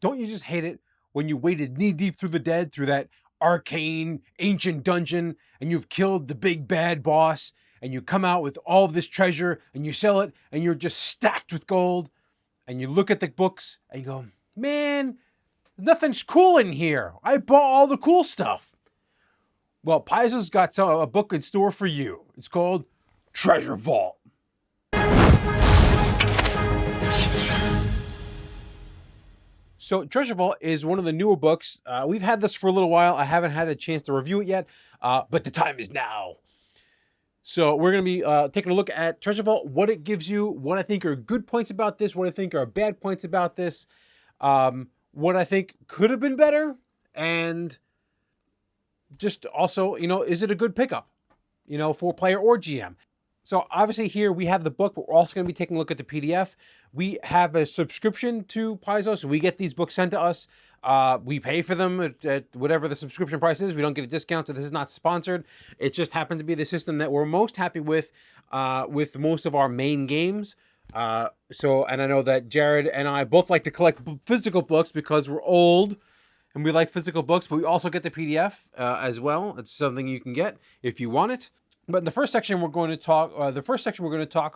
Don't you just hate it when you waded knee deep through the dead, through that arcane, ancient dungeon, and you've killed the big bad boss, and you come out with all of this treasure, and you sell it, and you're just stacked with gold, and you look at the books, and you go, man, nothing's cool in here. I bought all the cool stuff. Well, Paizo's got a book in store for you. It's called Treasure Vault. So Treasure Vault is one of the newer books. We've had this for a little while. I haven't had a chance to review it yet, but the time is now. So we're going to be taking a look at Treasure Vault, what it gives you, what I think are good points about this, what I think are bad points about this, what I think could have been better, and just also, is it a good pickup, for player or GM? So obviously here we have the book, but we're also going to be taking a look at the PDF. We have a subscription to Paizo, so we get these books sent to us. We pay for them at whatever the subscription price is. We don't get a discount, so this is not sponsored. It just happened to be the system that we're most happy with most of our main games. And I know that Jared and I both like to collect physical books because we're old and we like physical books, but we also get the PDF as well. It's something you can get if you want it. But in the first section we're going to talk,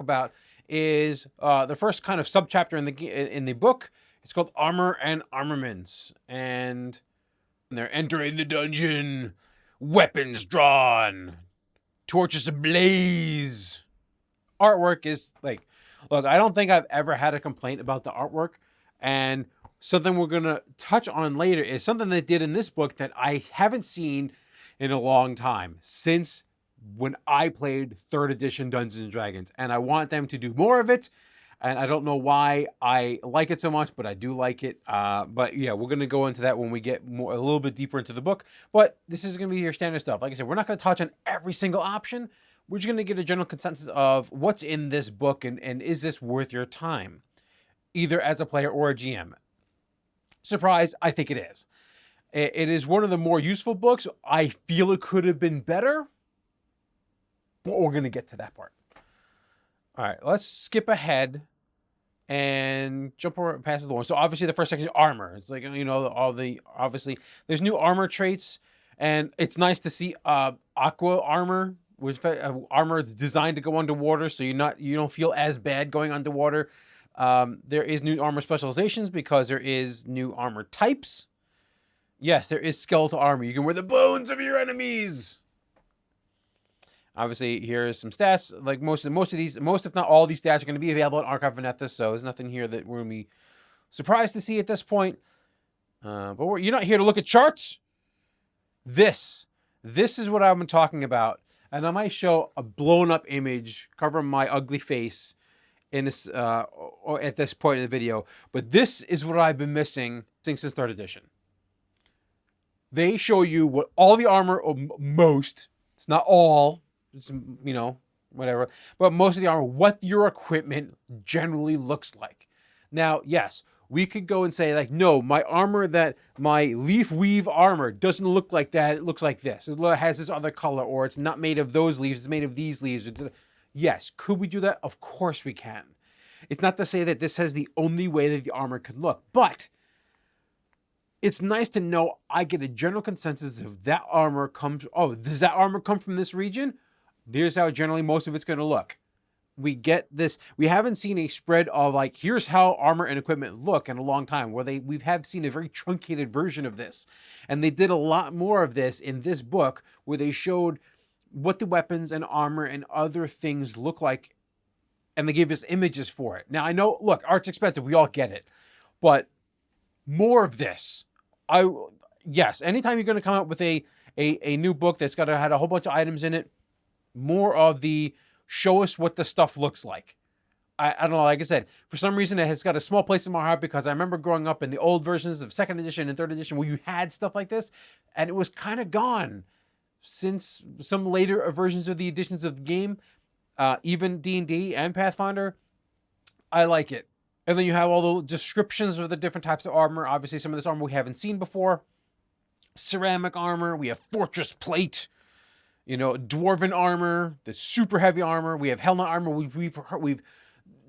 about is the first kind of subchapter in the book. It's called Armor and Armaments, and they're entering the dungeon, weapons drawn, torches ablaze. Artwork is like, look, I don't think I've ever had a complaint about the artwork, and something we're going to touch on later is something they did in this book that I haven't seen in a long time, since when I played 3rd edition Dungeons & Dragons, and I want them to do more of it, and I don't know why I like it so much, but I do like it. But yeah, we're going to go into that when we get a little bit deeper into the book, but this is going to be your standard stuff. Like I said, we're not going to touch on every single option. We're just going to get a general consensus of what's in this book, and is this worth your time, either as a player or a GM. Surprise, I think it is. It is one of the more useful books. I feel it could have been better, but we're going to get to that part. All right, let's skip ahead and jump past the one. So obviously the first section is armor. It's like, obviously there's new armor traits, and it's nice to see aqua armor, which armor is designed to go underwater, so you don't feel as bad going underwater. There is new armor specializations because there is new armor types. Yes, there is skeletal armor. You can wear the bones of your enemies. Obviously, here's some stats. Like most if not all these stats are going to be available in Archive of Nethys, so there's nothing here that we're going to be surprised to see at this point. But you're not here to look at charts. This is what I've been talking about, and I might show a blown up image covering my ugly face in this or at this point in the video. But this is what I've been missing since 3rd edition. They show you what all the armor, or most, it's not all. It's, whatever. But most of the armor, what your equipment generally looks like. Now, yes, we could go and say, like, no, my leaf weave armor doesn't look like that. It looks like this. It has this other color, or it's not made of those leaves. It's made of these leaves. Yes, could we do that? Of course we can. It's not to say that this is the only way that the armor could look, but it's nice to know I get a general consensus if that armor comes. Oh, does that armor come from this region? Here's how generally most of it's going to look. We get this. We haven't seen a spread of like, here's how armor and equipment look in a long time, where we've seen a very truncated version of this. And they did a lot more of this in this book, where they showed what the weapons and armor and other things look like, and they gave us images for it. Now, I know, look, art's expensive. We all get it. But more of this. Yes, anytime you're going to come out with a new book that's had a whole bunch of items in it, more of the show us what the stuff looks like. I don't know, like I said, for some reason it has got a small place in my heart, because I remember growing up in the old versions of 2nd edition and 3rd edition where you had stuff like this, and it was kind of gone since some later versions of the editions of the game, even D&D and Pathfinder. I like it. And then you have all the descriptions of the different types of armor. Obviously, some of this armor we haven't seen before. Ceramic armor, we have fortress plate, dwarven armor, the super heavy armor. We have Hell Knight armor. We've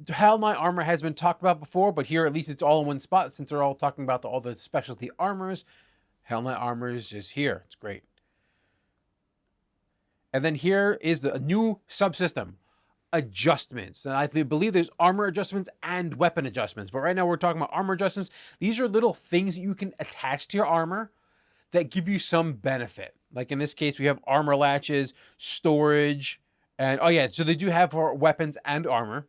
Hell Knight armor has been talked about before, but here at least it's all in one spot since they're all talking about all the specialty armors. Hell Knight armor is just here. It's great. And then here is a new subsystem, adjustments. And I believe there's armor adjustments and weapon adjustments. But right now we're talking about armor adjustments. These are little things that you can attach to your armor that give you some benefit. Like in this case, we have armor latches, storage, and oh yeah, so they do have for weapons and armor.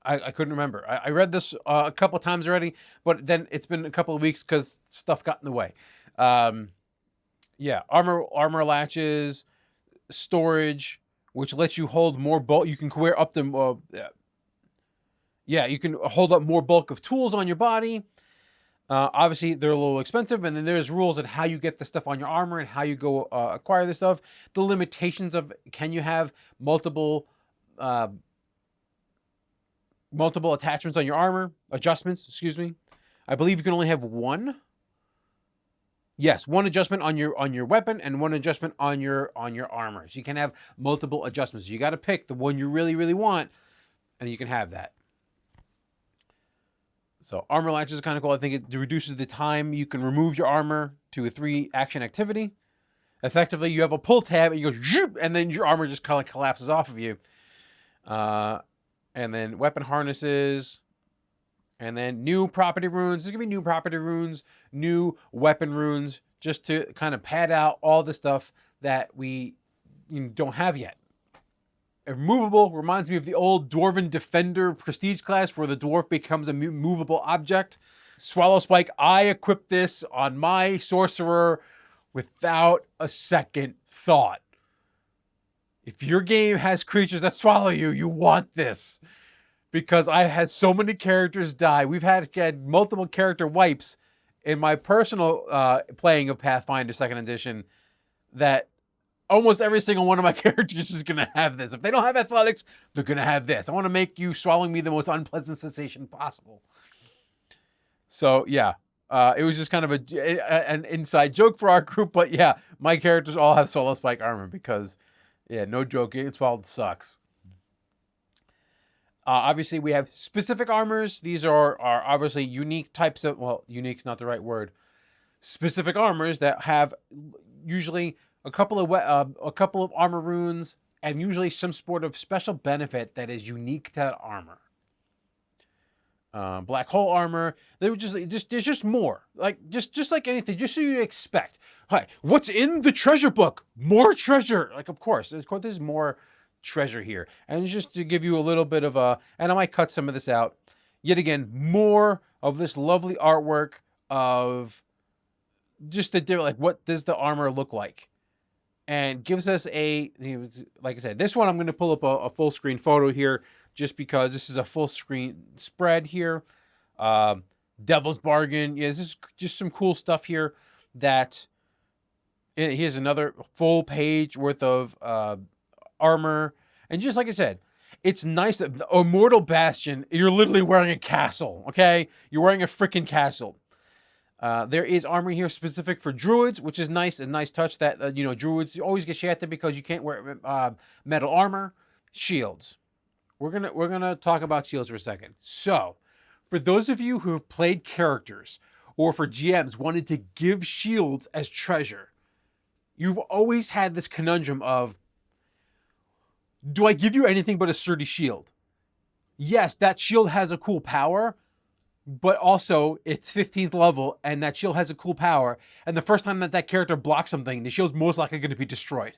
I couldn't remember. I read this a couple times already, but then it's been a couple of weeks because stuff got in the way. Yeah, armor latches, storage, which lets you hold more bulk. You can wear up the you can hold up more bulk of tools on your body. Obviously, they're a little expensive, and then there's rules on how you get the stuff on your armor and how you go acquire this stuff. The limitations of can you have multiple attachments on your armor, adjustments, excuse me. I believe you can only have one. Yes, one adjustment on your weapon and one adjustment on your armor. So you can have multiple adjustments. You got to pick the one you really, really want, and you can have that. So armor latches is kind of cool. I think it reduces the time you can remove your armor to a 3-action activity. Effectively, you have a pull tab, and you go zoop, and then your armor just kind of collapses off of you. And then weapon harnesses, and then new property runes. There's going to be new property runes, new weapon runes, just to kind of pad out all the stuff that we don't have yet. Movable reminds me of the old Dwarven Defender prestige class where the dwarf becomes a movable object. Swallow Spike, I equipped this on my sorcerer without a second thought. If your game has creatures that swallow you, you want this. Because I've had so many characters die. We've had multiple character wipes in my personal playing of Pathfinder 2nd Edition that almost every single one of my characters is going to have this. If they don't have athletics, they're going to have this. I want to make you swallowing me the most unpleasant sensation possible. So, yeah. It was just kind of an inside joke for our group. But, yeah, my characters all have Swallow Spike armor because... yeah, no joke. It's wild. It sucks. Obviously, we have specific armors. These are obviously unique types of... well, unique's not the right word. Specific armors that have usually a couple of armor runes and usually some sort of special benefit that is unique to that armor. Black hole armor. They were there's just more. Like just like anything, just so you expect. Hi, what's in the treasure book? More treasure. Like of course, there's more treasure here. And it's just to give you a little bit of and I might cut some of this out. Yet again, more of this lovely artwork of just the different, like what does the armor look like? And gives us like I said, this one I'm going to pull up a full screen photo here just because this is a full screen spread here. Devil's Bargain. Yeah, this is just some cool stuff here that here's another full page worth of armor. And just like I said, it's nice that the Immortal Bastion, you're literally wearing a castle, okay? You're wearing a freaking castle. There is armor here specific for druids, which is nice, a nice touch that, druids always get shafted because you can't wear metal armor. Shields. We're gonna talk about shields for a second. So, for those of you who have played characters, or for GMs wanted to give shields as treasure, you've always had this conundrum of, do I give you anything but a sturdy shield? Yes, that shield has a cool power, but also it's 15th level and that shield has a cool power. And the first time that character blocks something, the shield's most likely going to be destroyed.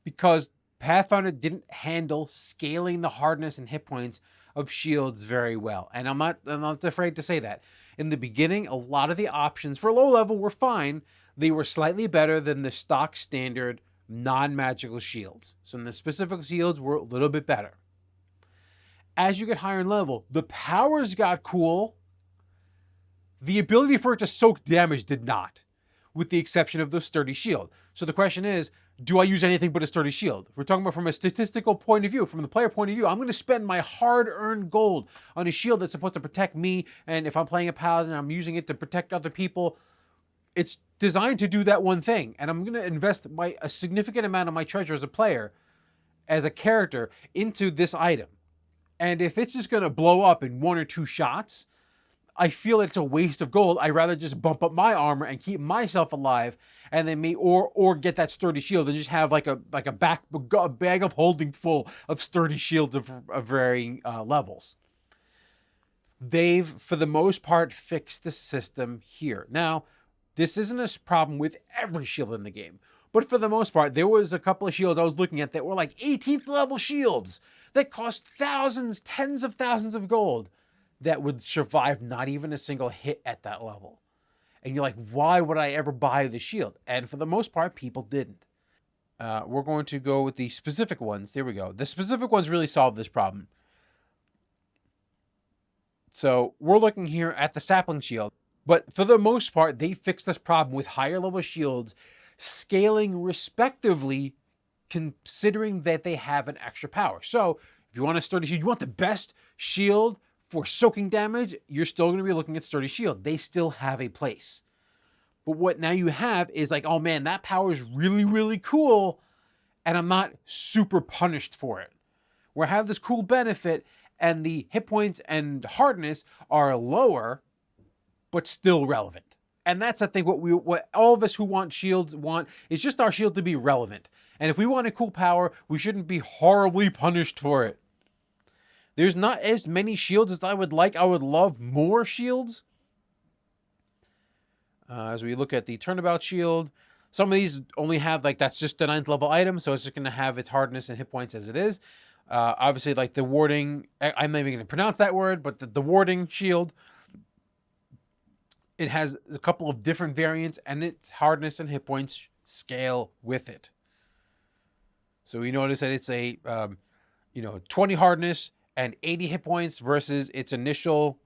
Because Pathfinder didn't handle scaling the hardness and hit points of shields very well. And I'm not afraid to say that. In the beginning, a lot of the options for low level were fine. They were slightly better than the stock standard non-magical shields. So the specific shields were a little bit better. As you get higher in level, the powers got cool. The ability for it to soak damage did not, with the exception of the sturdy shield. So the question is, do I use anything but a sturdy shield? If we're talking about from a statistical point of view, from the player point of view, I'm going to spend my hard-earned gold on a shield that's supposed to protect me, and if I'm playing a paladin, I'm using it to protect other people. It's designed to do that one thing, and I'm going to invest a significant amount of my treasure as a player, as a character, into this item. And if it's just going to blow up in 1 or 2 shots, I feel it's a waste of gold. I'd rather just bump up my armor and keep myself alive, and then or get that sturdy shield and just have like a bag of holding full of sturdy shields of varying levels. They've, for the most part, fixed the system here. Now, this isn't a problem with every shield in the game, but for the most part, there was a couple of shields I was looking at that were like 18th level shields that cost thousands, tens of thousands of gold, that would survive not even a single hit at that level. And you're like, why would I ever buy the shield? And for the most part, people didn't. We're going to go with the specific ones. There we go. The specific ones really solve this problem. So we're looking here at the sapling shield. But for the most part, they fixed this problem with higher level shields, scaling respectively, considering that they have an extra power. So if you want a sturdy shield, you want the best shield for soaking damage, you're still going to be looking at sturdy shield. They still have a place. But what now you have is like, oh man, that power is really, really cool, and I'm not super punished for it. Where I have this cool benefit, and the hit points and hardness are lower, but still relevant. And that's, I think, what all of us who want shields want, is just our shield to be relevant. And if we want a cool power, we shouldn't be horribly punished for it. There's not as many shields as I would like. I would love more shields. As we look at the turnabout shield, some of these only have, like, that's just the 9th level item, so it's just going to have its hardness and hit points as it is. Obviously, like the warding, I'm not even going to pronounce that word, but the warding shield, it has a couple of different variants, and its hardness and hit points scale with it. So we notice that it's a 20 hardness and 80 hit points versus its initial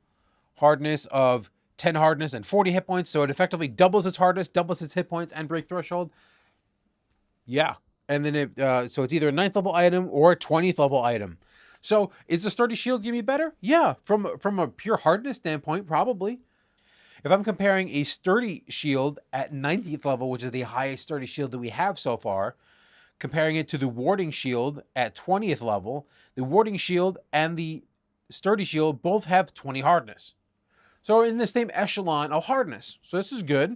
hardness of 10 hardness and 40 hit points. So it effectively doubles its hardness, doubles its hit points, and break threshold. Yeah. And then so it's either a 9th level item or a 20th level item. So is the sturdy shield give me better? Yeah. From a pure hardness standpoint, probably. If I'm comparing a sturdy shield at 90th level, which is the highest sturdy shield that we have so far, comparing it to the warding shield at 20th level, the warding shield and the sturdy shield both have 20 hardness. So in the same echelon of hardness. So this is good.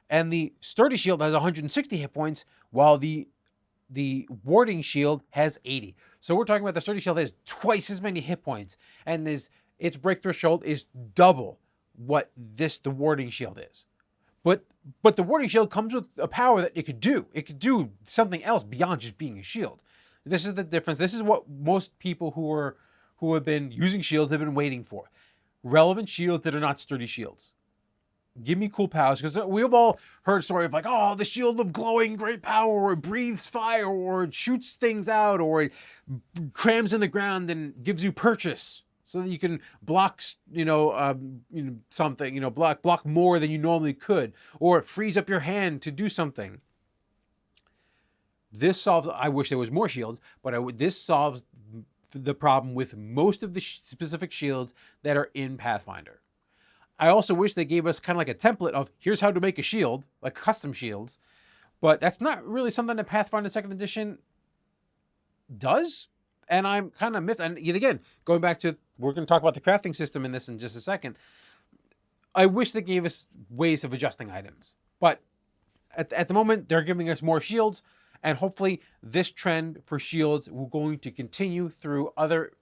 And the sturdy shield has 160 hit points, while the warding shield has 80. So we're talking about the sturdy shield has twice as many hit points, and its break threshold is double what the warding shield is. But the warding shield comes with a power that it could do. It could do something else beyond just being a shield. This is the difference. This is what most people who have been using shields have been waiting for. Relevant shields that are not sturdy shields. Give me cool powers, because we've all heard a story of like, oh, the shield of glowing great power, or it breathes fire, or it shoots things out, or it crams in the ground and gives you purchase, so that you can block, something, block more than you normally could, or freeze up your hand to do something. This solves, I wish there was more shields, but this solves the problem with most of the specific shields that are in Pathfinder. I also wish they gave us kind of like a template of here's how to make a shield, like custom shields, but that's not really something that Pathfinder 2nd Edition does. And I'm kind of miffed. And yet again, going back to, we're going to talk about the crafting system in this in just a second. I wish they gave us ways of adjusting items. But at the moment, they're giving us more shields. And hopefully this trend for shields will going to continue through other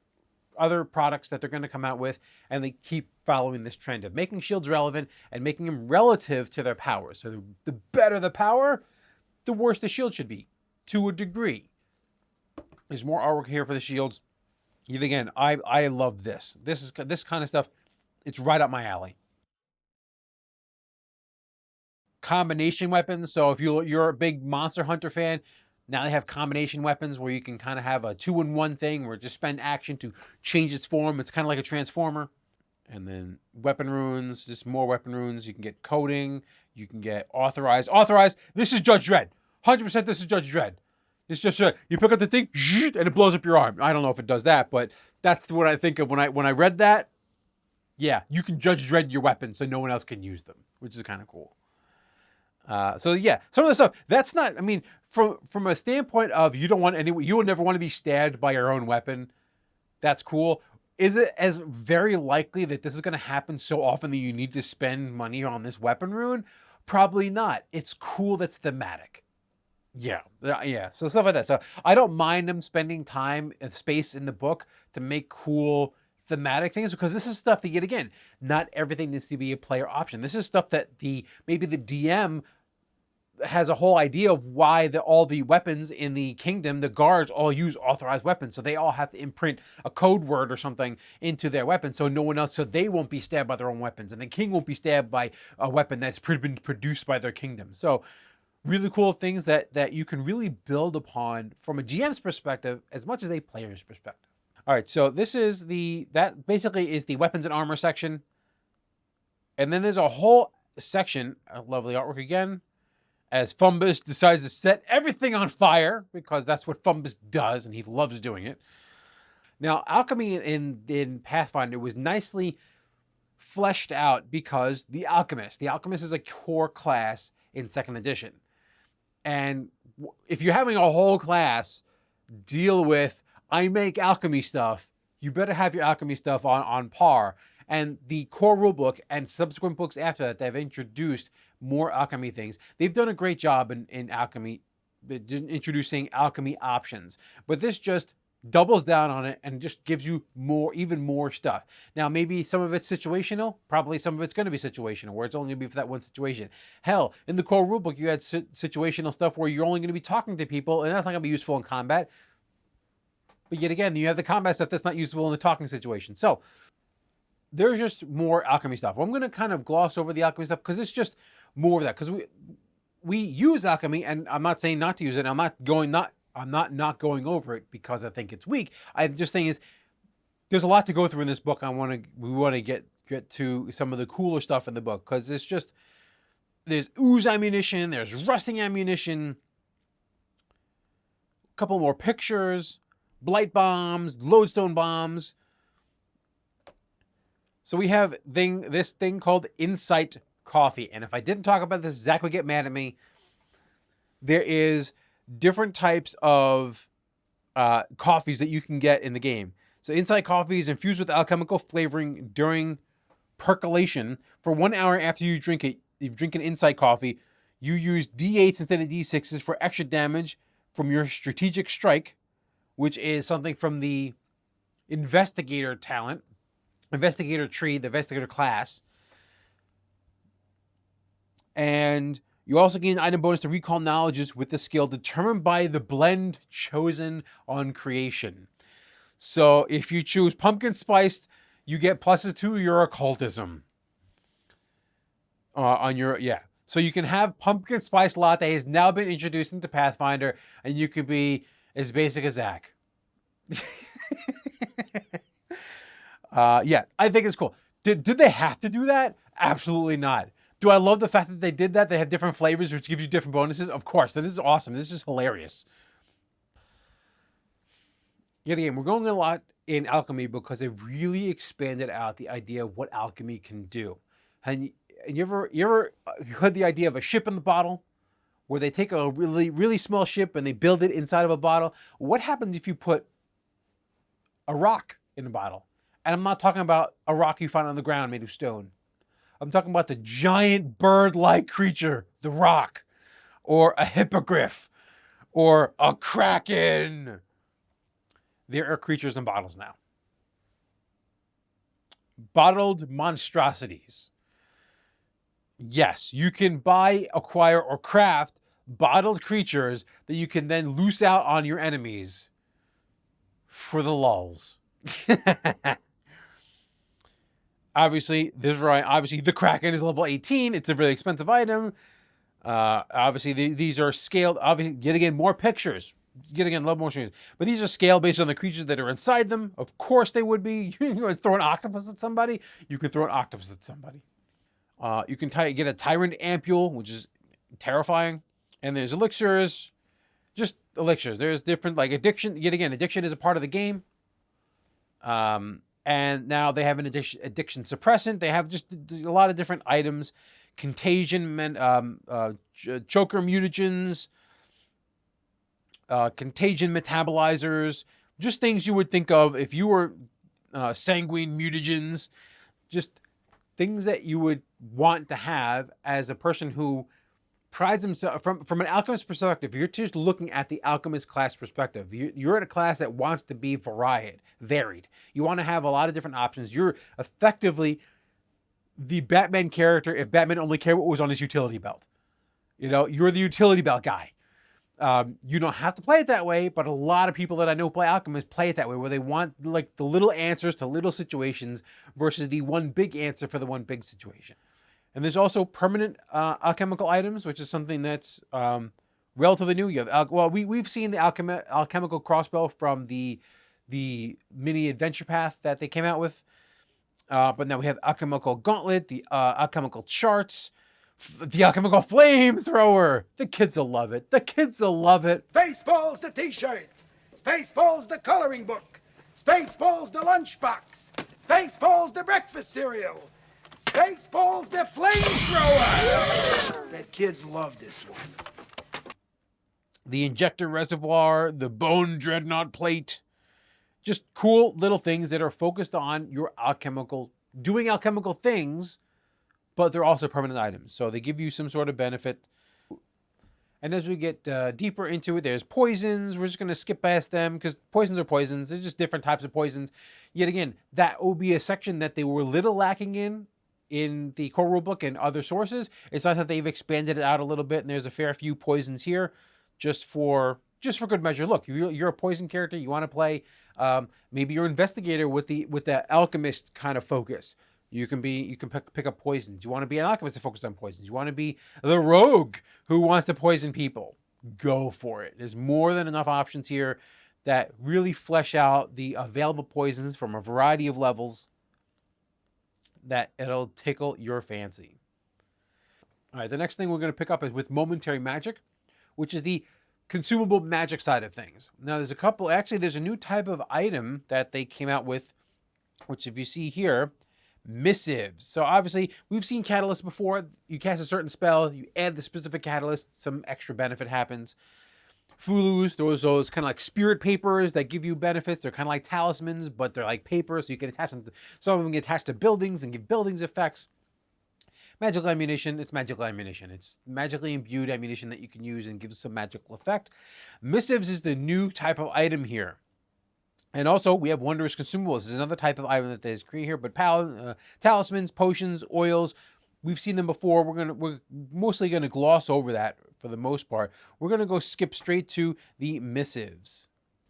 products that they're going to come out with. And they keep following this trend of making shields relevant and making them relative to their power. So the better the power, the worse the shield should be, to a degree. There's more artwork here for the shields. Yet again, I love this. This kind of stuff. It's right up my alley. Combination weapons. So if you're a big Monster Hunter fan, now they have combination weapons where you can kind of have a 2-in-1 thing where just spend action to change its form. It's kind of like a transformer. And then weapon runes, just more weapon runes. You can get coding. You can get authorized. Authorized. This is Judge Dredd. 100% this is Judge Dredd. It's just you pick up the thing and it blows up your arm. I don't know if it does that, but that's what I think of when I read that. Yeah, you can Judge Dredd your weapons so no one else can use them, which is kind of cool. So yeah, some of the stuff that's not. I mean, from a standpoint of you will never want to be stabbed by your own weapon. That's cool. Is it as very likely that this is going to happen so often that you need to spend money on this weapon rune? Probably not. It's cool that's thematic. Yeah, yeah. So stuff like that. So I don't mind them spending time and space in the book to make cool thematic things, because this is stuff that, yet again, not everything needs to be a player option. This is stuff that maybe the DM has a whole idea of why all the weapons in the kingdom, the guards all use authorized weapons. So they all have to imprint a code word or something into their weapon, so no one else, so they won't be stabbed by their own weapons. And the king won't be stabbed by a weapon that's been produced by their kingdom. So really cool things that you can really build upon from a GM's perspective as much as a player's perspective. All right, so this is that basically is the weapons and armor section. And then there's a whole section, lovely artwork again, as Fumbus decides to set everything on fire, because that's what Fumbus does, and he loves doing it. Now, alchemy in Pathfinder was nicely fleshed out because the alchemist is a core class in 2nd edition. And if you're having a whole class deal with, I make alchemy stuff, you better have your alchemy stuff on par. And the core rulebook and subsequent books after that, they've introduced more alchemy things. They've done a great job in alchemy, introducing alchemy options. But this just doubles down on it and just gives you even more stuff. Now, maybe some of it's situational. Probably some of it's going to be situational, where it's only going to be for that one situation. Hell, in the core rulebook, you had situational stuff where you're only going to be talking to people, and that's not going to be useful in combat. But yet again, you have the combat stuff that's not useful in the talking situation. So there's just more alchemy stuff. Well, I'm going to kind of gloss over the alchemy stuff because it's just more of that. Because we use alchemy, and I'm not saying not to use it. I'm not going over it because I think it's weak. I'm just saying there's a lot to go through in this book. We want to get to some of the cooler stuff in the book, because there's ooze ammunition, there's rusting ammunition, a couple more pictures, blight bombs, lodestone bombs. So we have this thing called Insight Coffee. And if I didn't talk about this, Zach would get mad at me. There is different types of coffees that you can get in the game. So Insight Coffee is infused with alchemical flavoring during percolation. For 1 hour after you drink it, if you drink an Insight Coffee, you use D8s instead of D6s for extra damage from your strategic strike, which is something from the investigator talent. Investigator tree, the investigator class. And you also gain an item bonus to recall knowledges with the skill determined by the blend chosen on creation. So if you choose pumpkin spiced, you get pluses to your occultism. So you can have pumpkin spice latte has now been introduced into Pathfinder, and you could be as basic as Zach. I think it's cool. Did they have to do that? Absolutely not. Do I love the fact that they did that? They have different flavors, which gives you different bonuses? Of course. This is awesome. This is hilarious. Yet again, we're going a lot in alchemy because they've really expanded out the idea of what alchemy can do. And you ever heard the idea of a ship in the bottle? Where they take a really, really small ship and they build it inside of a bottle? What happens if you put a rock in a bottle? And I'm not talking about a rock you find on the ground made of stone. I'm talking about the giant bird-like creature, the rock, or a hippogriff, or a kraken. There are creatures in bottles now. Bottled monstrosities. Yes, you can buy, acquire, or craft bottled creatures that you can then loose out on your enemies for the lulz. Obviously, the Kraken is level 18. It's a really expensive item. Obviously, these are scaled. Obviously, yet again, more pictures. Yet again, love more streams. But these are scaled based on the creatures that are inside them. Of course, they would be. You can throw an octopus at somebody. You can throw an octopus at somebody. You can get a Tyrant Ampule, which is terrifying. And there's elixirs. Just elixirs. There's different, like addiction. Yet again, addiction is a part of the game. And now they have an addiction suppressant. They have just a lot of different items. Contagion, choker mutagens, contagion metabolizers. Just things you would think of if you were sanguine mutagens, just things that you would want to have as a person who prides himself from an alchemist perspective. You're just looking at the alchemist class perspective. You're in a class that wants to be varied. You want to have a lot of different options. You're effectively the Batman character if Batman only cared what was on his utility belt. You know, you're the utility belt guy. You don't have to play it that way, but a lot of people that I know play alchemists play it that way, where they want like the little answers to little situations versus the one big answer for the one big situation. And there's also permanent alchemical items, which is something that's relatively new. You have we've seen the alchemical crossbow from the mini adventure path that they came out with, but now we have alchemical gauntlet, the alchemical charts, the alchemical flamethrower. The kids will love it. The kids will love it. Spaceballs the t-shirt. Spaceballs the coloring book. Spaceballs the lunchbox. Spaceballs the breakfast cereal. Spaceballs the flamethrower. The kids love this one. The injector reservoir, the bone dreadnought plate. Just cool little things that are focused on your doing alchemical things, but they're also permanent items. So they give you some sort of benefit. And as we get deeper into it, there's poisons. We're just going to skip past them because poisons are poisons. They're just different types of poisons. Yet again, that will be a section that they were a little lacking in the core rulebook and other sources. It's not that they've expanded it out a little bit, and there's a fair few poisons here just for good measure. Look, you're a poison character. You want to play maybe you're investigator with the alchemist kind of focus. You can pick up poisons. You want to be an alchemist to focus on poisons. You want to be the rogue who wants to poison people. Go for it. There's more than enough options here that really flesh out the available poisons from a variety of levels that it'll tickle your fancy. All right, the next thing we're going to pick up is with momentary magic, which is the consumable magic side of things. Now, there's a new type of item that they came out with, which if you see here, missives. So obviously, we've seen catalysts before. You cast a certain spell, you add the specific catalyst, some extra benefit happens. Fulus, those kind of like spirit papers that give you benefits. They're kind of like talismans, but they're like paper, so you can attach them. Some of them get attached to buildings and give buildings effects. Magical ammunition, it's magical ammunition. It's magically imbued ammunition that you can use and gives some magical effect. Missives is the new type of item here. And also, we have wondrous consumables. This is another type of item that is created here, but talismans, potions, oils, we've seen them before. We're mostly gonna gloss over that for the most part. We're gonna go skip straight to the missives.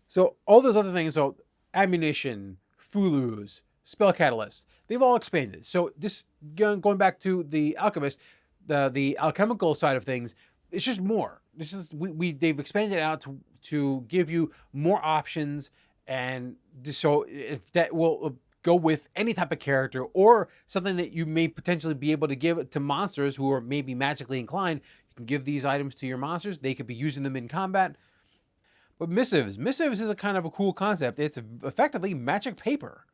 So all those other things, so ammunition, fulus, spell catalysts, they've all expanded. So this, going back to the alchemist, the alchemical side of things, it's just more. It's just they've expanded out to give you more options. And so if that will go with any type of character or something that you may potentially be able to give to monsters who are maybe magically inclined, you can give these items to your monsters. They could be using them in combat. But missives is a kind of a cool concept. It's effectively magic paper.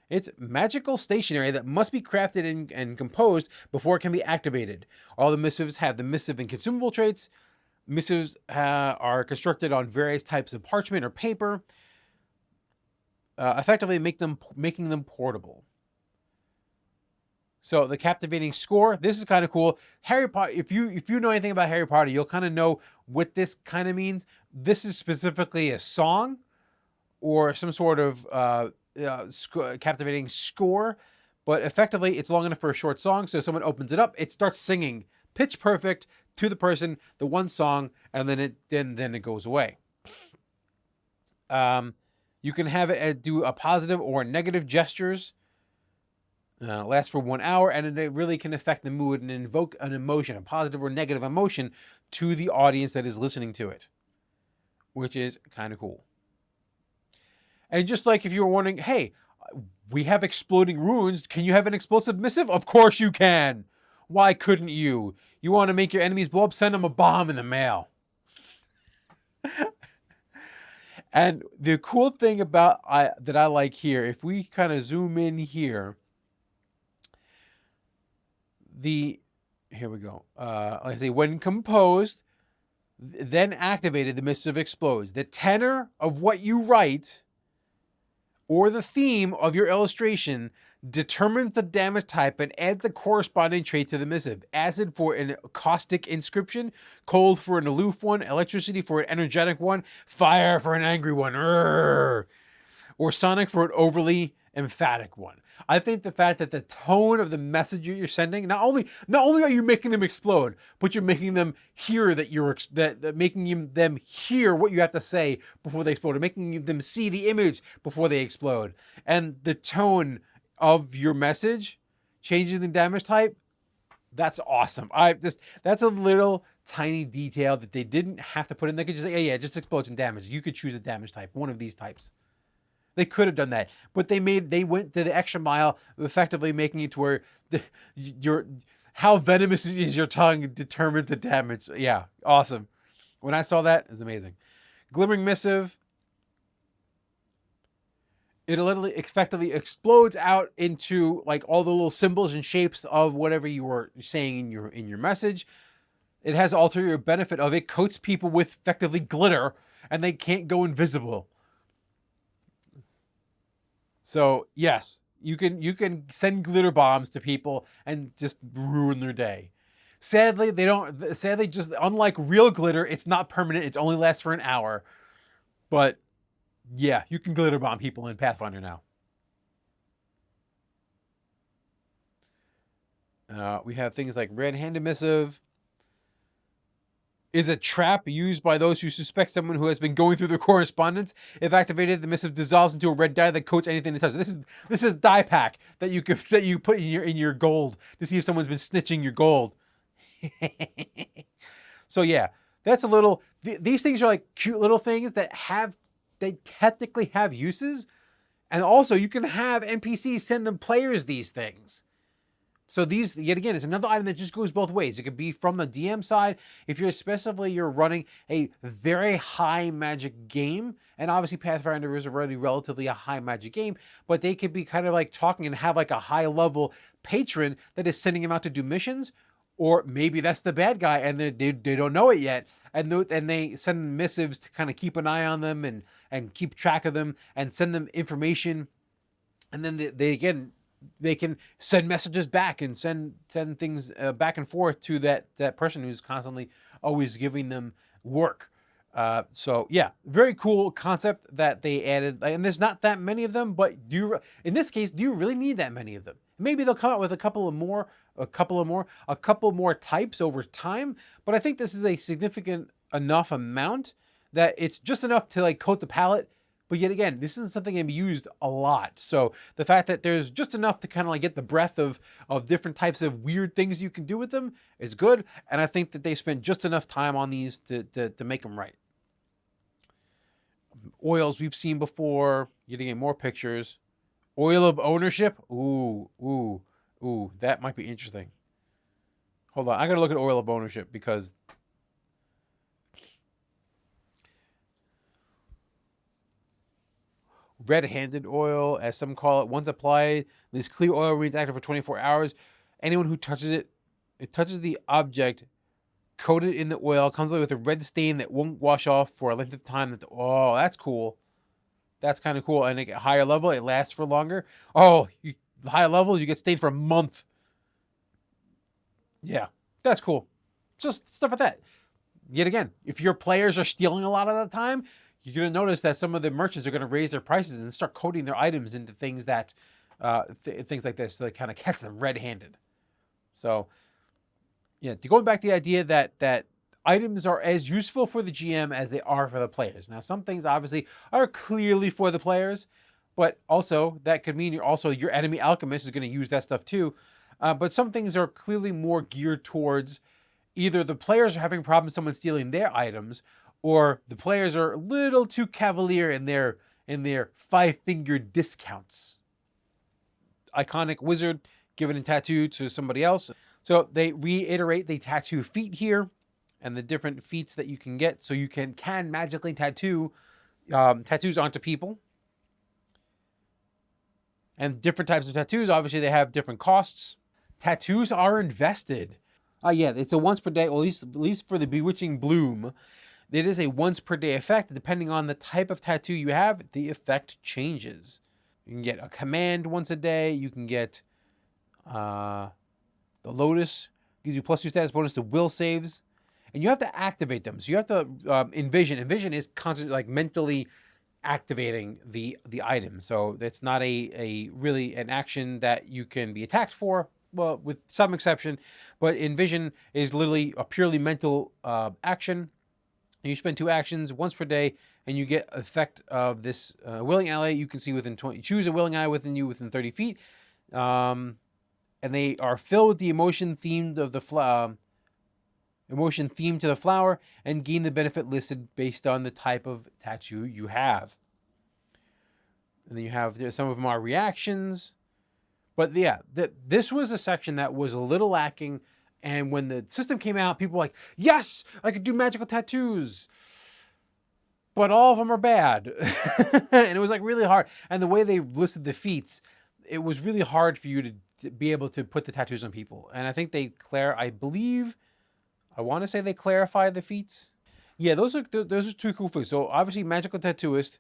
It's magical stationery that must be crafted and composed before it can be activated. All the missives have the missive and consumable traits. Missives are constructed on various types of parchment or paper. Effectively making them portable. So the captivating score, this is kind of cool. Harry Potter, if you know anything about Harry Potter, you'll kind of know what this kind of means. This is specifically a song or some sort of captivating score, but effectively it's long enough for a short song. So if someone opens it up, it starts singing pitch perfect to the person, the one song, and then it goes away. You can have it do a positive or negative gestures. Lasts for 1 hour, and it really can affect the mood and invoke an emotion, a positive or negative emotion, to the audience that is listening to it, which is kind of cool. And just like if you were wondering, hey, we have exploding runes, can you have an explosive missive? Of course you can. Why couldn't you? You want to make your enemies blow up? Send them a bomb in the mail. And the cool thing about that I like here, if we kind of zoom in here, here we go. Let's see, when composed, then activated, the missive explodes. The tenor of what you write or the theme of your illustration, determine the damage type and add the corresponding trait to the missive. Acid for an caustic inscription, cold for an aloof one, electricity for an energetic one, fire for an angry one, Urgh. Or sonic for an overly emphatic one. I think the fact that the tone of the message you're sending, not only are you making them explode, but you're making them hear making them hear what you have to say before they explode, or making them see the image before they explode. And the tone of your message changing the damage type, that's awesome. That's a little tiny detail that they didn't have to put in. They could just say, yeah, it just explodes in damage. You could choose a damage type, one of these types. They could have done that, but they went to the extra mile, effectively making it to where how venomous is your tongue determines the damage. Yeah, awesome. When I saw that, it was amazing. Glimmering Missive. It literally effectively explodes out into like all the little symbols and shapes of whatever you were saying in your message. It has ulterior benefit of it coats people with effectively glitter, and they can't go invisible. So yes, you can send glitter bombs to people and just ruin their day. Sadly, just unlike real glitter, it's not permanent. It only lasts for an hour. But yeah, you can glitter bomb people in Pathfinder now. We have things like red-handed missive. Is a trap used by those who suspect someone who has been going through the correspondence. If activated, the missive dissolves into a red dye that coats anything it touches. This is dye pack that you put in your gold to see if someone's been snitching your gold. So yeah, that's a little. These things are like cute little things that they technically have uses, and also you can have NPCs send them players these things. So these, yet again, it's another item that just goes both ways. It could be from the DM side, if you're running a very high magic game, and obviously Pathfinder is already relatively a high magic game, but they could be kind of like talking and have like a high level patron that is sending him out to do missions, or maybe that's the bad guy and they don't know it yet, and they send missives to kind of keep an eye on them and keep track of them and send them information, and then they can send messages back and send things back and forth to that person who's constantly always giving them work. So yeah, very cool concept that they added. And there's not that many of them, but in this case, do you really need that many of them? Maybe they'll come out with a couple more types over time. But I think this is a significant enough amount that it's just enough to like coat the palette. But yet again, this isn't something that can be used a lot. So the fact that there's just enough to kind of like get the breadth of different types of weird things you can do with them is good. And I think that they spent just enough time on these to make them right. Oils we've seen before. You're getting more pictures. Oil of ownership. Ooh, that might be interesting. Hold on, I gotta look at oil of ownership because red-handed oil, as some call it, once applied, this clear oil remains active for 24 hours. Anyone who touches it touches the object coated in the oil, comes away with a red stain that won't wash off for a length of time. That's cool. That's kind of cool. And at a higher level, it lasts for longer. Higher levels, you get stained for a month. Yeah, that's cool. Just stuff like that. Yet again, if your players are stealing a lot of the time, you're going to notice that some of the merchants are going to raise their prices and start coating their items into things that, things like this, so they kind of catch them red-handed. So, yeah, going back to the idea that items are as useful for the GM as they are for the players. Now, some things obviously are clearly for the players, but also that could mean your enemy alchemist is going to use that stuff too. But some things are clearly more geared towards either the players are having problems with someone stealing their items, or the players are a little too cavalier in their 5-finger discounts. Iconic wizard given a tattoo to somebody else. So they reiterate the tattoo feat here and the different feats that you can get. So you can magically tattoo tattoos onto people. And different types of tattoos, obviously they have different costs. Tattoos are invested. Yeah, it's a once per day, or at least for the Bewitching Bloom. It is a once per day effect. Depending on the type of tattoo you have, the effect changes. You can get a command once a day. You can get the Lotus, gives you +2 status bonus to will saves. And you have to activate them. So you have to envision. Envision is constantly like mentally activating the item. So it's not a really an action that you can be attacked for, well, with some exception. But envision is literally a purely mental action. You spend 2 actions once per day, and you get effect of this willing ally you can see within 20. Choose a willing ally within you within 30 feet. And they are filled with the emotion themed of the emotion themed to the flower, and gain the benefit listed based on the type of tattoo you have. And then you have some of them are reactions. But yeah, this was a section that was a little lacking. And when the system came out, people were like, yes, I could do magical tattoos. But all of them are bad. And it was like really hard. And the way they listed the feats, it was really hard for you to be able to put the tattoos on people. And I think I want to say they clarified the feats. Yeah, those are 2 cool things. So obviously, Magical Tattooist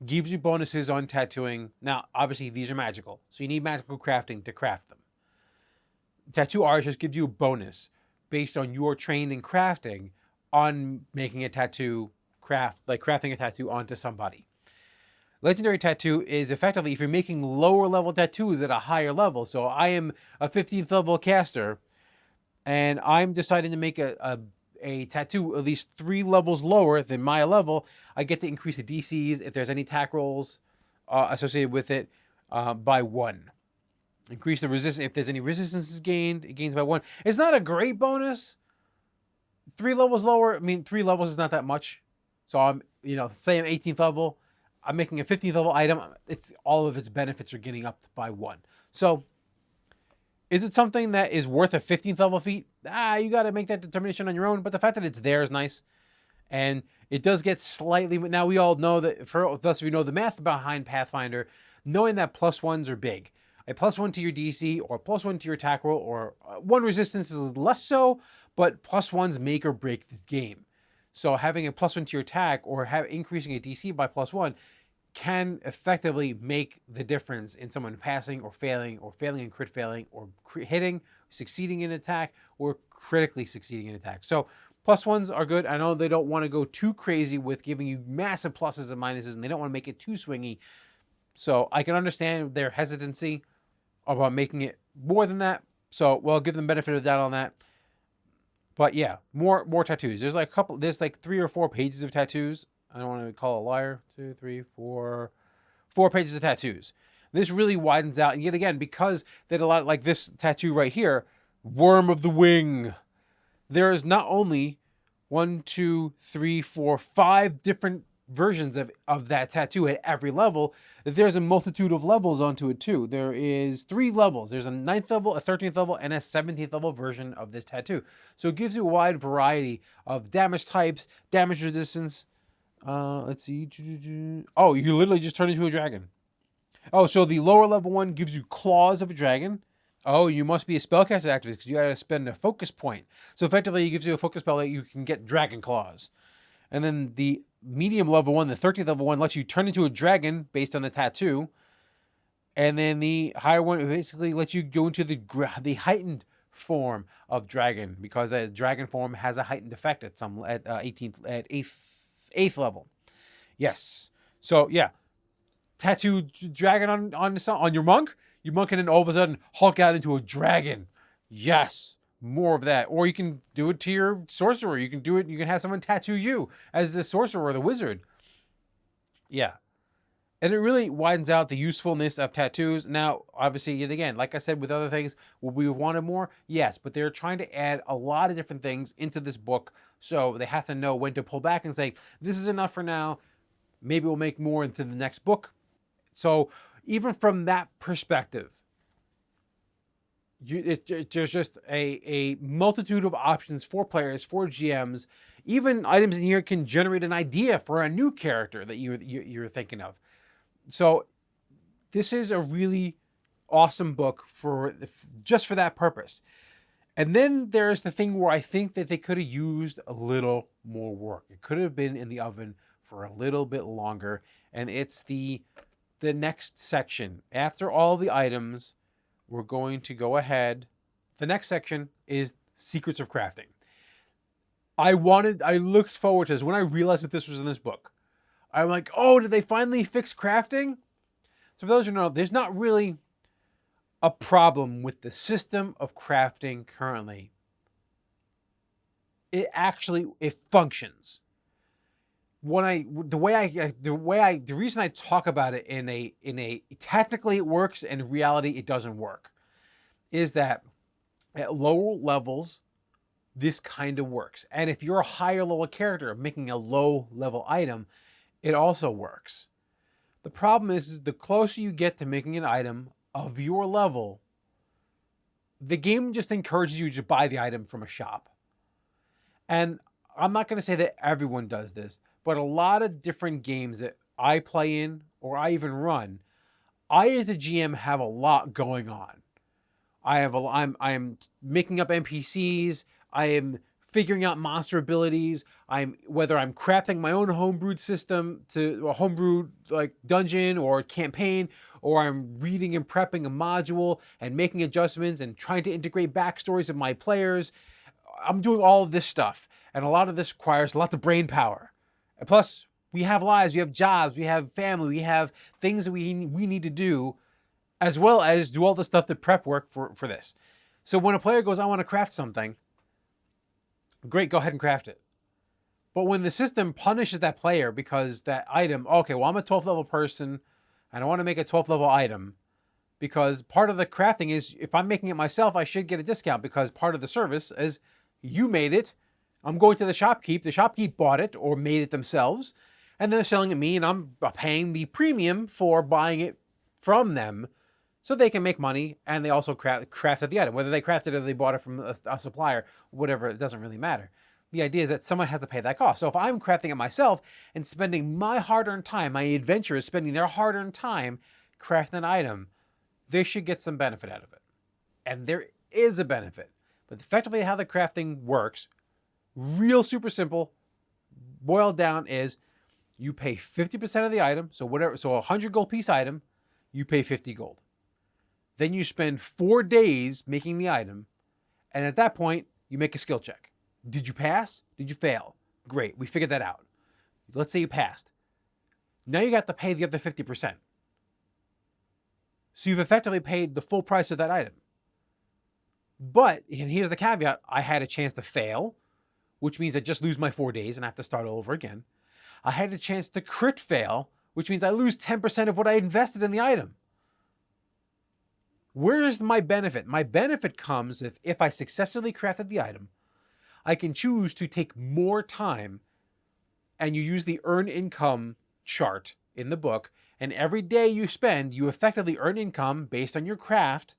gives you bonuses on tattooing. Now, obviously, these are magical, so you need magical crafting to craft them. Tattoo Artist gives you a bonus based on your trained in crafting on making a tattoo crafting a tattoo onto somebody. Legendary Tattoo is effectively if you're making lower level tattoos at a higher level. So I am a 15th level caster, and I'm deciding to make a tattoo at least 3 levels lower than my level. I get to increase the DCs if there's any attack rolls associated with it by 1. Increase the resistance if there's any resistance is gained. It gains by 1. It's not a great bonus. 3 levels lower. I mean, 3 levels is not that much. So I'm, say I'm 18th level. I'm making a 15th level item. It's all of its benefits are getting up by 1. So, is it something that is worth a 15th level feat? You got to make that determination on your own. But the fact that it's there is nice, and it does get slightly. Now we all know that for thus we know the math behind Pathfinder, knowing that +1s are big. A +1 to your DC or +1 to your attack roll or 1 resistance is less so, but +1s make or break this game. So having a +1 to your attack or increasing a DC by +1 can effectively make the difference in someone passing or failing and crit failing or hitting, succeeding in attack or critically succeeding in attack. So +1s are good. I know they don't want to go too crazy with giving you massive pluses and minuses, and they don't want to make it too swingy. So I can understand their hesitancy about making it more than that. So we'll give them benefit of the doubt on that. But yeah, more tattoos. There's like 3 or 4 pages of tattoos. I don't want to call a liar. 2, 3, 4 pages of tattoos. This really widens out. And yet again, because they had a lot like this tattoo right here, Worm of the Wing. There is not only 1, 2, 3, 4, 5 different versions of that tattoo at every level. There's a multitude of levels onto it too. There is 3 levels. There's a 9th level, a 13th level, and a 17th level version of this tattoo. So it gives you a wide variety of damage types, damage resistance. Let's see. Oh, you literally just turn into a dragon. Oh, so the lower level one gives you claws of a dragon. Oh, you must be a spellcaster activist because you got to spend a focus point. So effectively, it gives you a focus spell that you can get dragon claws. And then the medium level one, the 13th level one, lets you turn into a dragon based on the tattoo. And then the higher one basically lets you go into the heightened form of dragon, because the dragon form has a heightened effect at 8th level. Yes. So yeah, tattoo dragon on your monk. Your monk can then all of a sudden hulk out into a dragon. Yes. More of that. Or you can do it to your sorcerer. You can do it. You can have someone tattoo you as the sorcerer or the wizard. Yeah. And it really widens out the usefulness of tattoos. Now, obviously, yet again, like I said, with other things, would we have wanted more? Yes, but they're trying to add a lot of different things into this book. So they have to know when to pull back and say, this is enough for now. Maybe we'll make more into the next book. So even from that perspective, there's just a multitude of options for players, for GMs. Even items in here can generate an idea for a new character that you're thinking of. So this is a really awesome book just for that purpose. And then there's the thing where I think that they could have used a little more work. It could have been in the oven for a little bit longer, and it's the next section. After all the items, we're going to go ahead. The next section is Secrets of Crafting. I looked forward to this. When I realized that this was in this book, I'm like, oh, did they finally fix crafting? So for those who know, there's not really a problem with the system of crafting currently. It functions. The reason I talk about it in a technically it works and in reality it doesn't work is that at lower levels this kind of works. And if you're a higher level character making a low level item, it also works. The problem is the closer you get to making an item of your level, the game just encourages you to buy the item from a shop. And I'm not going to say that everyone does this, but a lot of different games that I play in or I even run, I as a GM have a lot going on. I'm making up NPCs. I am figuring out monster abilities. Whether I'm crafting my own homebrewed system to a homebrewed like dungeon or campaign, or I'm reading and prepping a module and making adjustments and trying to integrate backstories of my players. I'm doing all of this stuff, and a lot of this requires a lot of brain power. And plus, we have lives, we have jobs, we have family, we have things that we need to do, as well as do all the stuff that prep work for this. So when a player goes, I want to craft something, great, go ahead and craft it. But when the system punishes that player because that item, okay, well, I'm a 12th level person and I want to make a 12th level item, because part of the crafting is if I'm making it myself, I should get a discount because part of the service is you made it. I'm going to the shopkeep. The shopkeep bought it or made it themselves, and then they're selling it me, and I'm paying the premium for buying it from them so they can make money, and they also crafted the item. Whether they crafted it or they bought it from a supplier, whatever, it doesn't really matter. The idea is that someone has to pay that cost. So if I'm crafting it myself and spending my hard-earned time, my adventurers spending their hard-earned time crafting an item, they should get some benefit out of it. And there is a benefit. But effectively how the crafting works, real super simple, boiled down is you pay 50% of the item. So a 100 gold piece item, you pay 50 gold. Then you spend 4 days making the item. And at that point, you make a skill check. Did you pass? Did you fail? Great, we figured that out. Let's say you passed. Now you got to pay the other 50%. So you've effectively paid the full price of that item. But, and here's the caveat, I had a chance to fail, which means I just lose my 4 days and I have to start all over again. I had a chance to crit fail, which means I lose 10% of what I invested in the item. Where's my benefit? My benefit comes if I successfully crafted the item, I can choose to take more time, and you use the earn income chart in the book, and every day you spend, you effectively earn income based on your craft,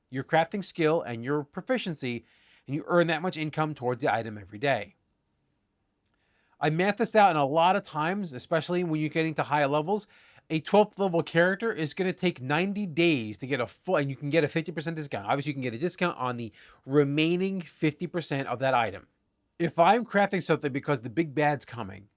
your crafting skill, and your proficiency, and you earn that much income towards the item every day. I math this out, and a lot of times, especially when you're getting to higher levels, a 12th level character is going to take 90 days to get a full, and you can get a 50% discount. Obviously, you can get a discount on the remaining 50% of that item. If I'm crafting something because the big bad's coming,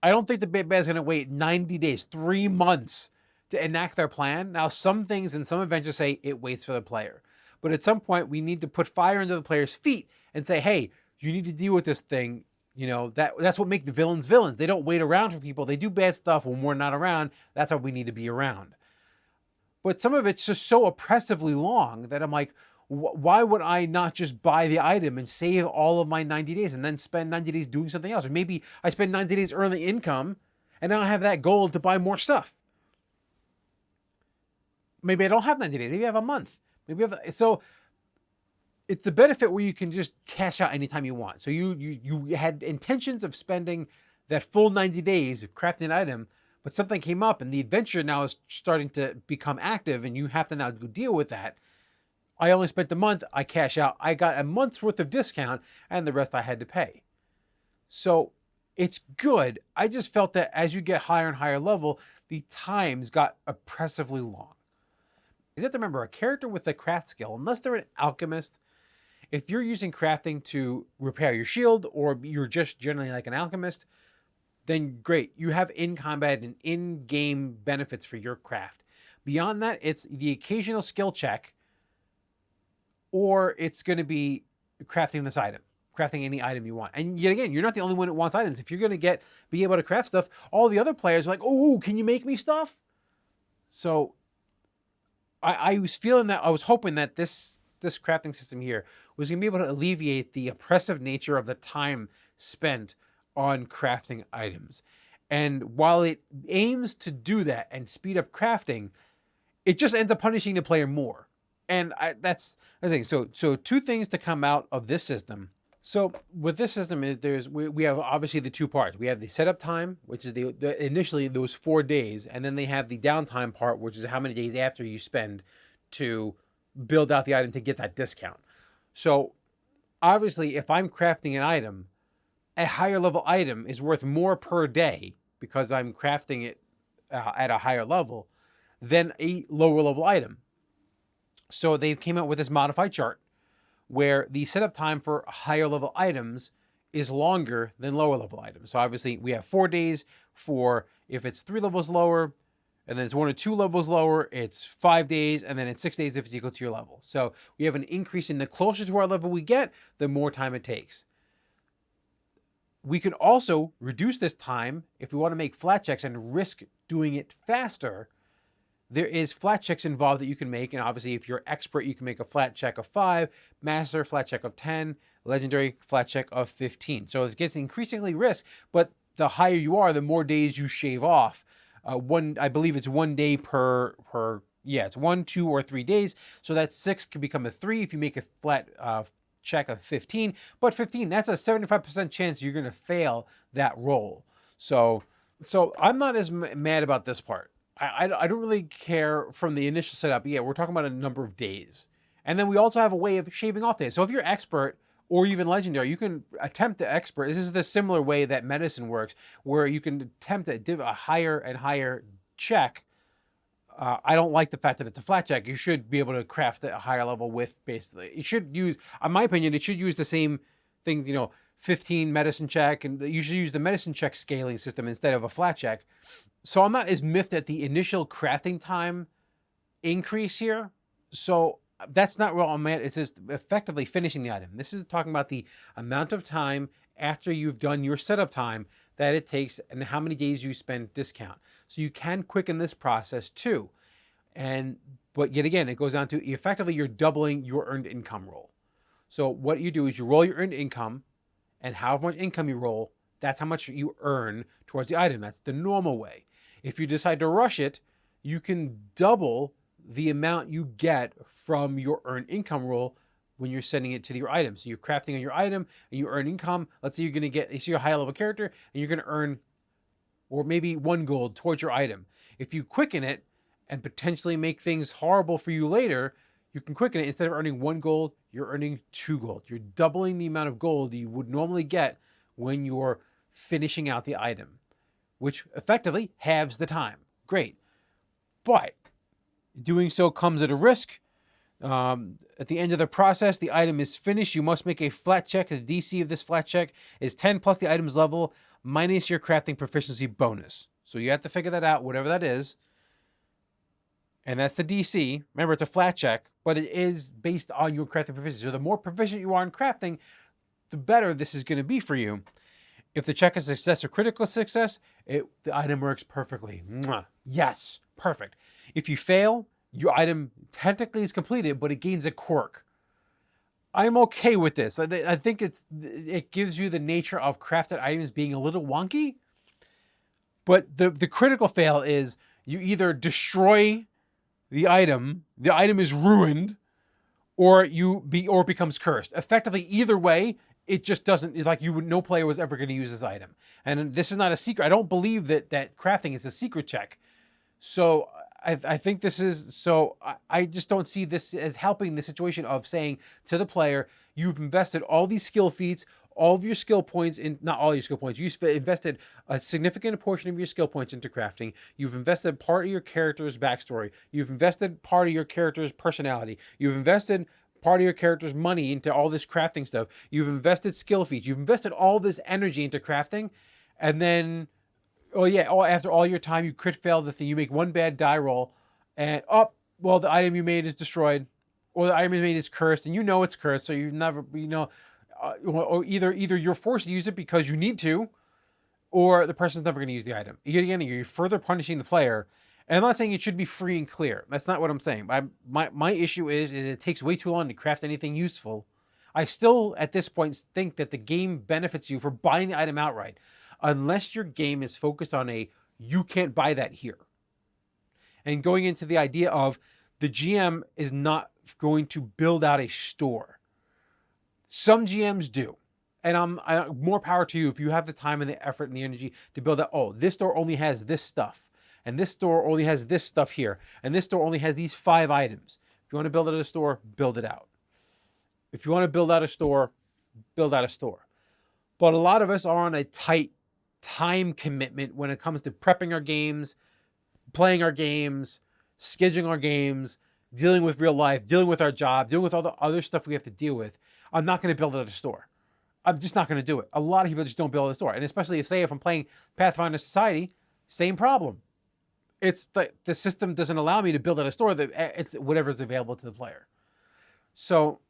I don't think the big bad's going to wait 90 days, 3 months to enact their plan. Now, some things in some adventures say it waits for the player. But at some point, we need to put fire under the player's feet and say, hey, you need to deal with this thing. You know, that's what makes the villains villains. They don't wait around for people. They do bad stuff when we're not around. That's why we need to be around. But some of it's just so oppressively long that I'm like, why would I not just buy the item and save all of my 90 days and then spend 90 days doing something else? Or maybe I spend 90 days earning income and now I have that gold to buy more stuff. Maybe I don't have 90 days. Maybe I have a month. So it's the benefit where you can just cash out anytime you want. So you had intentions of spending that full 90 days of crafting an item, but something came up and the adventure now is starting to become active and you have to now deal with that. I only spent a month, I cash out. I got a month's worth of discount and the rest I had to pay. So it's good. I just felt that as you get higher and higher level, the times got oppressively long. You have to remember, a character with a craft skill, unless they're an alchemist, if you're using crafting to repair your shield or you're just generally like an alchemist, then great. You have in combat and in game benefits for your craft. Beyond that, it's the occasional skill check, or it's going to be crafting this item, crafting any item you want. And yet again, you're not the only one that wants items. If you're going to be able to craft stuff, all the other players are like, oh, can you make me stuff? So I was feeling that, I was hoping that this crafting system here was going to be able to alleviate the oppressive nature of the time spent on crafting items. And while it aims to do that and speed up crafting, it just ends up punishing the player more. And that's the thing. So two things to come out of this system. So with this system is we have obviously the two parts. We have the setup time, which is the initially those 4 days, and then they have the downtime part, which is how many days after you spend to build out the item to get that discount. So obviously, if I'm crafting an item, a higher level item is worth more per day because I'm crafting it at a higher level than a lower level item. So they came out with this modified chart where the setup time for higher level items is longer than lower level items. So obviously we have 4 days for if it's 3 levels lower, and then it's 1 or 2 levels lower, it's 5 days, and then it's 6 days if it's equal to your level. So we have an increase in the closer to our level we get, the more time it takes. We can also reduce this time if we want to make flat checks and risk doing it faster. There is flat checks involved that you can make, and obviously if you're expert, you can make a flat check of 5, master flat check of 10, legendary flat check of 15. So it gets increasingly risk, but the higher you are, the more days you shave off. I believe it's 1 day per it's 1, 2, or 3 days. So that 6 can become a 3 if you make a flat check of 15. But 15, that's a 75% chance you're going to fail that roll. So I'm not as mad about this part. I don't really care from the initial setup. Yeah, we're talking about a number of days. And then we also have a way of shaving off days. So if you're expert or even legendary, you can attempt to expert. This is the similar way that medicine works, where you can attempt a higher and higher check. I don't like the fact that it's a flat check. You should be able to craft at a higher level with basically. It should use, in my opinion, it should use the same thing, 15 medicine check, and you should use the medicine check scaling system instead of a flat check. So I'm not as miffed at the initial crafting time increase here. So that's not where I'm at. It's just effectively finishing the item. This is talking about the amount of time after you've done your setup time that it takes and how many days you spend discount. So you can quicken this process too. But yet again, it goes down to effectively you're doubling your earned income roll. So what you do is you roll your earned income, and how much income you roll, that's how much you earn towards the item. That's the normal way. If you decide to rush it, you can double the amount you get from your earned income roll when you're sending it to your item. So you're crafting on your item and you earn income. Let's say you're going to you're a high level character and you're going to earn, or maybe 1 gold towards your item. If you quicken it and potentially make things horrible for you later, you can quicken it. Instead of earning 1 gold, you're earning 2 gold. You're doubling the amount of gold you would normally get when you're finishing out the item, which effectively halves the time. Great. But doing so comes at a risk. At the end of the process, the item is finished. You must make a flat check. The DC of this flat check is 10 plus the item's level minus your crafting proficiency bonus. So you have to figure that out, whatever that is. And that's the DC. Remember, it's a flat check, but it is based on your crafting proficiency. So the more proficient you are in crafting, the better this is going to be for you. If the check is success or critical success, the item works perfectly. Mwah. Yes, perfect. If you fail, your item technically is completed, but it gains a quirk. I'm okay with this. I think it gives you the nature of crafted items being a little wonky. But the critical fail is you either destroy the item is ruined, or it becomes cursed. Effectively, either way, it just doesn't, no player was ever going to use this item. And this is not a secret. I don't believe that crafting is a secret check. So I think this is, so I just don't see this as helping the situation of saying to the player, you've invested all these skill feats, all of your skill points not all your skill points, you've invested a significant portion of your skill points into crafting. You've invested part of your character's backstory. You've invested part of your character's personality. You've invested part of your character's money into all this crafting stuff. You've invested skill feats. You've invested all this energy into crafting. And then Oh yeah, oh, after all your time, you crit fail the thing. You make one bad die roll, and well, the item you made is destroyed, or the item you made is cursed, and you know it's cursed, so you never, or either you're forced to use it because you need to, or the person's never going to use the item. Yet again, you're further punishing the player. And I'm not saying it should be free and clear. That's not what I'm saying. My issue is it takes way too long to craft anything useful. I still, at this point, think that the game benefits you for buying the item outright, unless your game is focused on you can't buy that here. And going into the idea of the GM is not going to build out a store. Some GMs do. And more power to you if you have the time and the effort and the energy to build out, this store only has this stuff. And this store only has this stuff here. And this store only has these 5 items. If you want to build out a store, build it out. If you want to build out a store, build out a store. But a lot of us are on a tight time commitment when it comes to prepping our games, playing our games, scheduling our games, dealing with real life, dealing with our job, dealing with all the other stuff we have to deal with. I'm not going to build out a store. I'm just not going to do it. A lot of people just don't build a store. And especially if I'm playing Pathfinder Society, same problem. It's the system doesn't allow me to build out a store. It's whatever's available to the player. So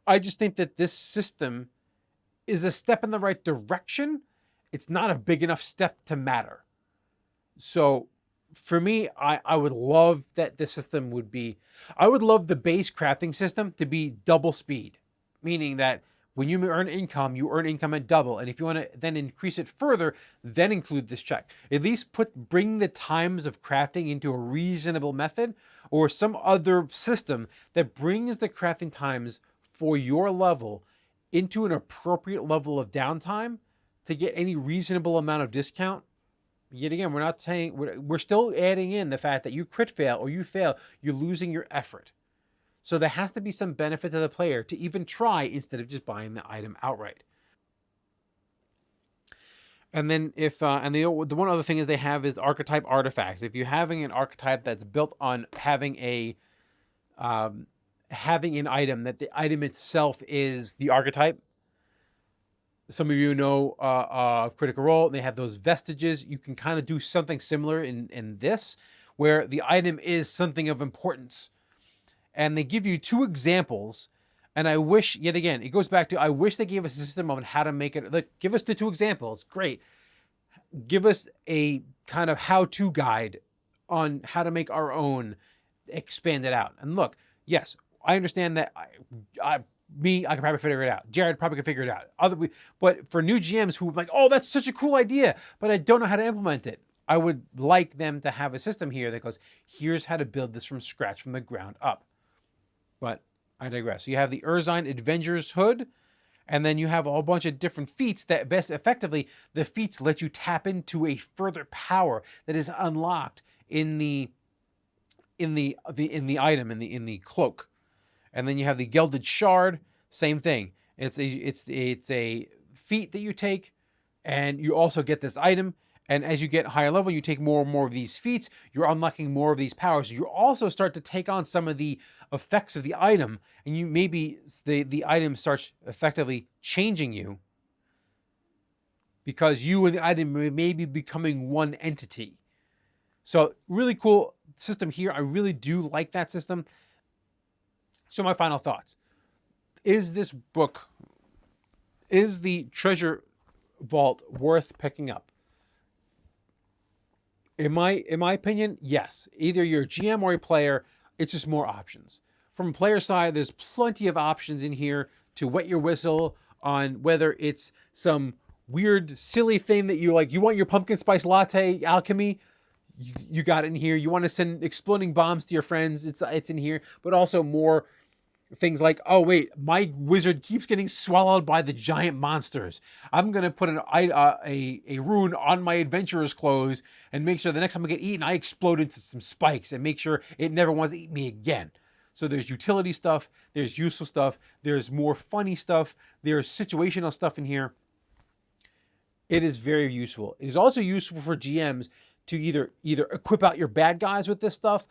I just think that this system is a step in the right direction. It's not a big enough step to matter. So for me, I would love that the system would be, I would love the base crafting system to be double speed, meaning that when you earn income, you earn income at double. And if you want to then increase it further, then include this check. At least bring the times of crafting into a reasonable method or some other system that brings the crafting times for your level into an appropriate level of downtime to get any reasonable amount of discount. Yet again, we're not saying, we're still adding in the fact that you crit fail or you fail, you're losing your effort. So there has to be some benefit to the player to even try instead of just buying the item outright. And then the one other thing is they have is archetype artifacts. If you're having an archetype that's built on having an item that the item itself is the archetype. Some of you know Critical Role, they have those vestiges. You can kind of do something similar in this, where the item is something of importance. And they give you 2 examples. And I wish, yet again, it goes back to, I wish they gave us a system on how to make it. Like, give us the 2 examples. Great. Give us a kind of how-to guide on how to make our own, expand it out. And look, yes, I understand that I could probably figure it out. Jared probably could figure it out. But for new GMs who are like, oh, that's such a cool idea, but I don't know how to implement it. I would like them to have a system here that goes, here's how to build this from scratch, from the ground up. But I digress. So you have the Urzine Avenger's Hood, and then you have a whole bunch of different feats that best effectively, the feats let you tap into a further power that is unlocked in the item, in the cloak. And then you have the Gelded Shard, same thing. It's a feat that you take, and you also get this item. And as you get higher level, you take more and more of these feats. You're unlocking more of these powers. You also start to take on some of the effects of the item, and you maybe the item starts effectively changing you because you and the item may be becoming one entity. So really cool system here. I really do like that system. So my final thoughts. Is this book, is the Treasure Vault worth picking up? In my opinion, yes. Either you're a GM or a player, it's just more options. From a player side, there's plenty of options in here to wet your whistle on whether it's some weird, silly thing that you like. You want your pumpkin spice latte alchemy, you got it in here. You want to send exploding bombs to your friends, it's in here. But also more things like, oh wait, my wizard keeps getting swallowed by the giant monsters. I'm gonna put a rune on my adventurer's clothes and make sure the next time I get eaten, I explode into some spikes and make sure it never wants to eat me again. So there's utility stuff, there's useful stuff, there's more funny stuff, there's situational stuff in here. It is very useful. It is also useful for GMs to either equip out your bad guys with this stuff.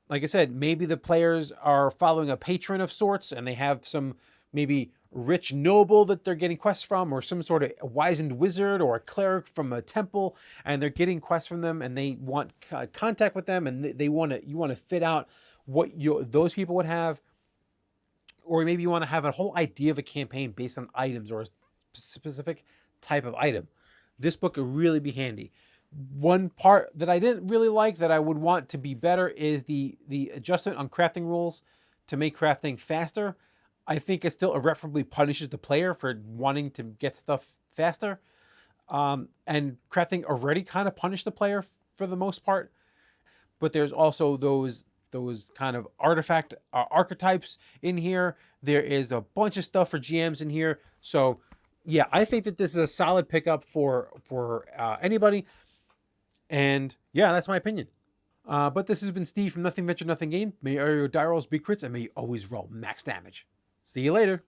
Like I said, maybe the players are following a patron of sorts and they have some maybe rich noble that they're getting quests from, or some sort of wizened wizard or a cleric from a temple, and they're getting quests from them, and they want contact with them, and you want to fit out what those people would have. Or maybe you want to have a whole idea of a campaign based on items or a specific type of item. This book would really be handy. One part that I didn't really like that I would want to be better is the adjustment on crafting rules to make crafting faster. I think it still irreparably punishes the player for wanting to get stuff faster. And crafting already kind of punished the player for the most part. But there's also those kind of artifact archetypes in here. There is a bunch of stuff for GMs in here. So yeah, I think that this is a solid pickup for anybody. And yeah, that's my opinion. But this has been Steve from Nothing Venture, Nothing Gain. May all your die rolls be crits, and may you always roll max damage. See you later.